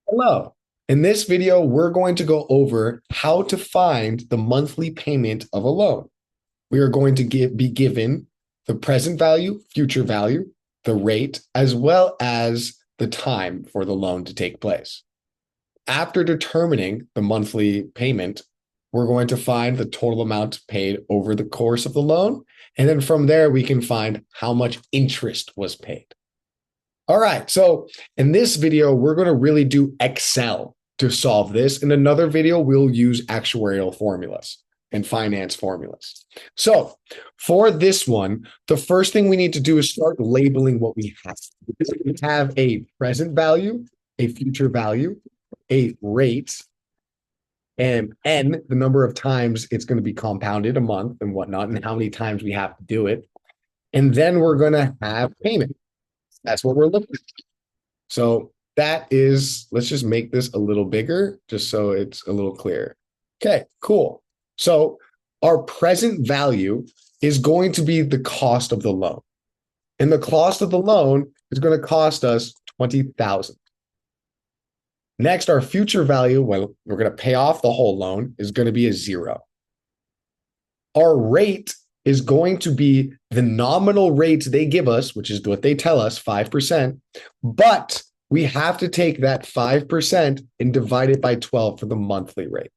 Hello. In this video, we're going to go over how to find the monthly payment of a loan. We are going to be given the present value, future value, the rate, as well as the time for the loan to take place. After determining the monthly payment, we're going to find the total amount paid over the course of the loan. And then from there, we can find how much interest was paid. All right. So in this video, we're going to really do Excel to solve this. In another video, we'll use actuarial formulas and finance formulas. So for this one, the first thing we need to do is start labeling what we have. We have a present value, a future value, a rate, and N, the number of times it's going to be compounded a month and whatnot, and how many times we have to do it. And then we're going to have payment. That's what we're looking at. So that is, let's just make this a little bigger just so it's a little clearer. Okay, cool. So our present value is going to be the cost of the loan. And the cost of the loan is going to cost us 20,000. Next, our future value, when we're going to pay off the whole loan, is going to be a 0. Our rate is going to be the nominal rate they give us, which is what they tell us, 5%. But we have to take that 5% and divide it by 12 for the monthly rate.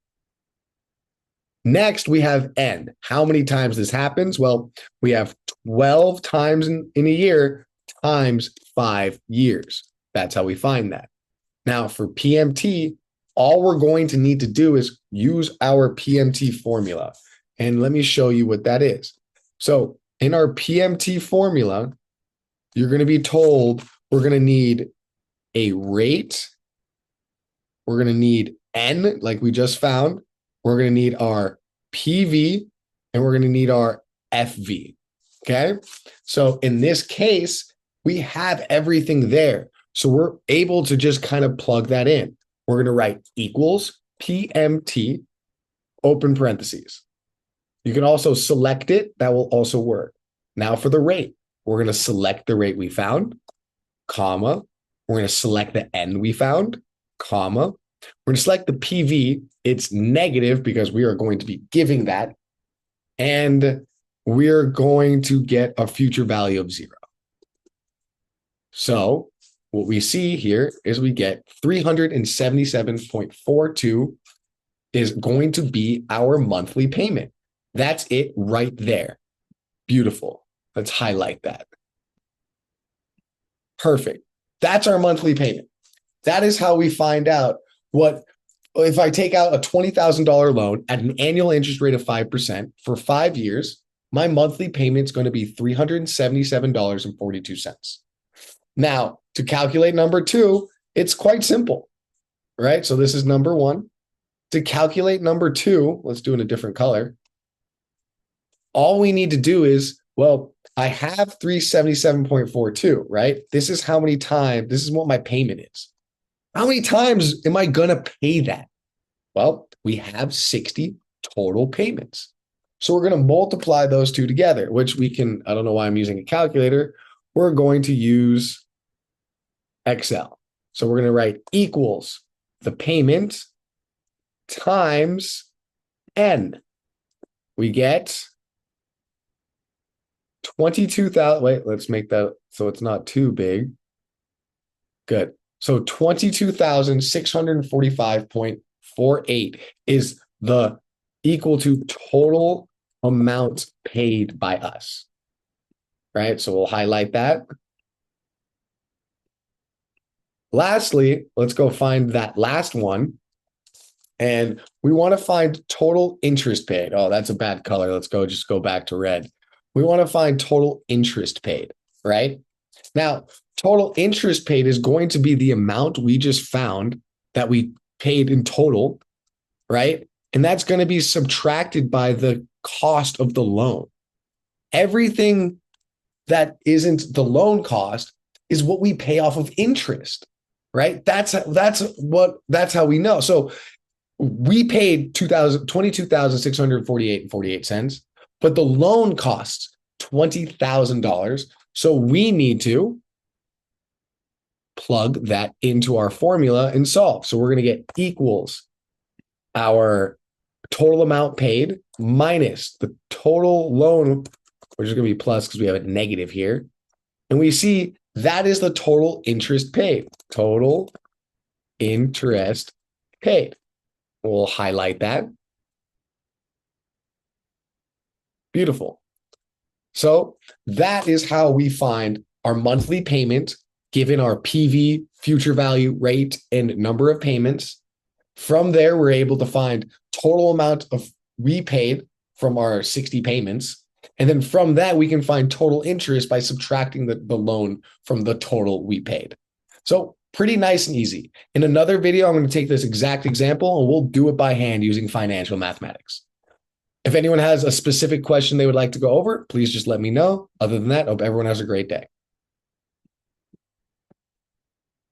Next, we have N. How many times this happens? Well, we have 12 times in a year times 5 years. That's how we find that. Now, for PMT, all we're going to need to do is use our PMT formula. And let me show you what that is. So in our PMT formula, you're going to be told we're going to need a rate. We're going to need N, like we just found. We're going to need our PV, and we're going to need our FV. Okay. So in this case, we have everything there. So we're able to just kind of plug that in. We're going to write equals PMT, open parentheses. You can also select it. That will also work. Now for the rate, we're going to select the rate we found, comma. We're going to select the N we found, comma. We're going to select the PV. It's negative because we are going to be giving that. And we're going to get a future value of 0. So what we see here is we get 377.42 is going to be our monthly payment. That's it right there. Beautiful. Let's highlight that. Perfect. That's our monthly payment. That is how we find out what, if I take out a $20,000 loan at an annual interest rate of 5% for 5 years, my monthly payment is going to be $377.42. Now, to calculate number 2, it's quite simple, right? So this is number 1. To calculate number 2, let's do it in a different color. All we need to do is, well, I have 377.42, right? This is how many times, this is what my payment is. How many times am I going to pay that? Well, we have 60 total payments. So we're going to multiply those two together, which we can, I don't know why I'm using a calculator. We're going to use Excel. So we're going to write equals the payment times N. We get 22,000. Wait, let's make that so it's not too big. Good. So 22,645.48 is the equal to total amount paid by us. Right? So we'll highlight that. Lastly, let's go find that last one. And we want to find total interest paid. Oh, that's a bad color. Let's just go back to red. We want to find total interest paid, right? Now, total interest paid is going to be the amount we just found that we paid in total, right? And that's going to be subtracted by the cost of the loan. Everything that isn't the loan cost is what we pay off of interest, right? That's how we know. So we paid $22,648.48, but the loan costs $20,000. So we need to plug that into our formula and solve. So we're going to get equals our total amount paid minus the total loan, which is going to be plus because we have a negative here. And we see that is the total interest paid. Total interest paid. We'll highlight that. Beautiful. So that is how we find our monthly payment given our PV, future value, rate, and number of payments. From there, we're able to find total amount of repaid from our 60 payments. And then from that, we can find total interest by subtracting the loan from the total we paid. So pretty nice and easy. In another video, I'm going to take this exact example and we'll do it by hand using financial mathematics. If anyone has a specific question they would like to go over, please just let me know. Other than that, I hope everyone has a great day.